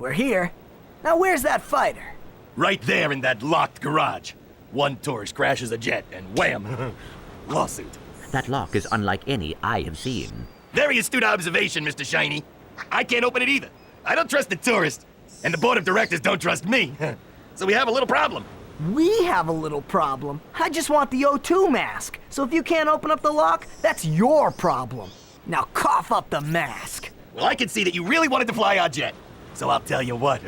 We're here. Now where's that fighter? Right there in that locked garage. One tourist crashes a jet and wham! Lawsuit. That lock is unlike any I have seen. Very astute observation, Mr. Shiny. I can't open it either. I don't trust the tourist, and the board of directors don't trust me. So we have a little problem. We have a little problem. I just want the O2 mask. So if you can't open up the lock, that's your problem. Now cough up the mask. Well, I can see that you really wanted to fly our jet. So I'll tell you what.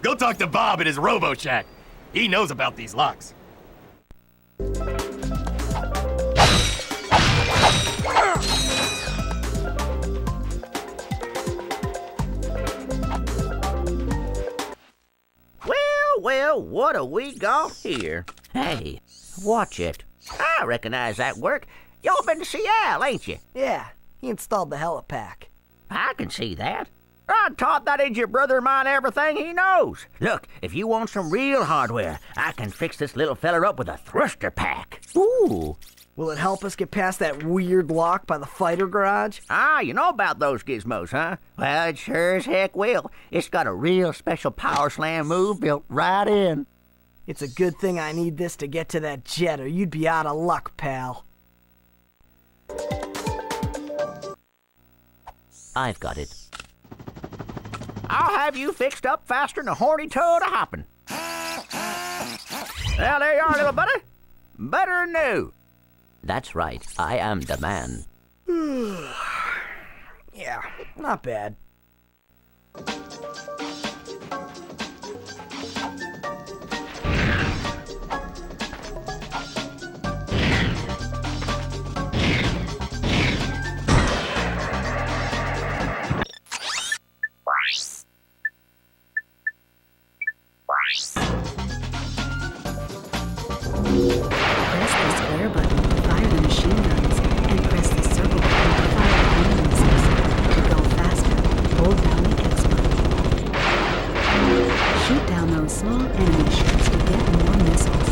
Go talk to Bob at his Robo Shack. He knows about these locks. Well, what have we got here? Hey, watch it. I recognize that work. Y'all been to see Al, ain't you? Yeah, he installed the helipack. I can see that. I taught that idiot brother of mine everything he knows. Look, if you want some real hardware, I can fix this little feller up with a thruster pack. Ooh. Will it help us get past that weird lock by the fighter garage? Ah, you know about those gizmos, huh? Well, it sure as heck will. It's got a real special power slam move built right in. It's a good thing I need this to get to that jet, or you'd be out of luck, pal. I've got it. I'll have you fixed up faster than a horny toad a-hopping. Well, there you are, little buddy. Better than new. That's right. I am the man. Yeah, not bad. Press the square button to fire the machine guns, and press the circle button to fire the enemy missiles. To go faster, hold down the X button. Shoot down those small enemy ships to get more missiles.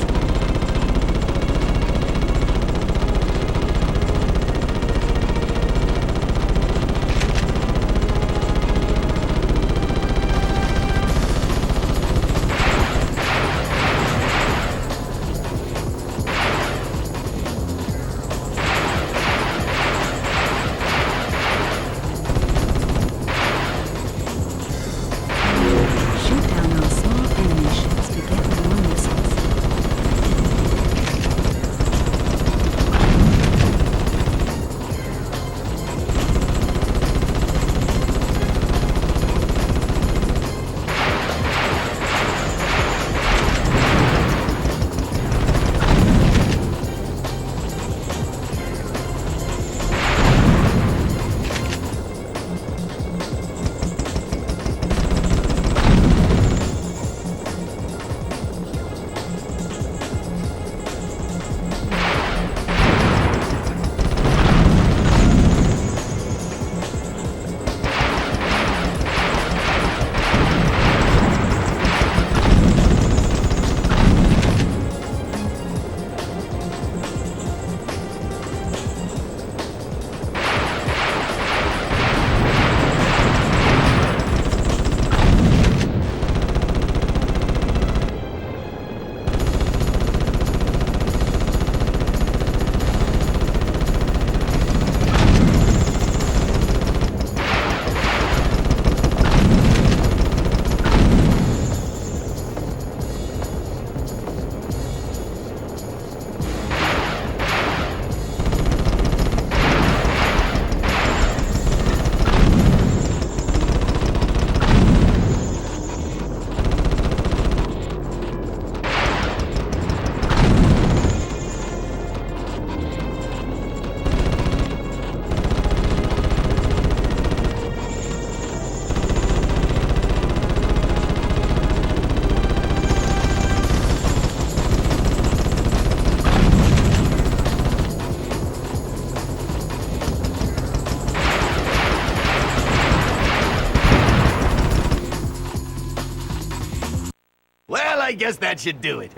Well, I guess that should do it.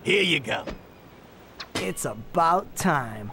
Here you go. It's about time.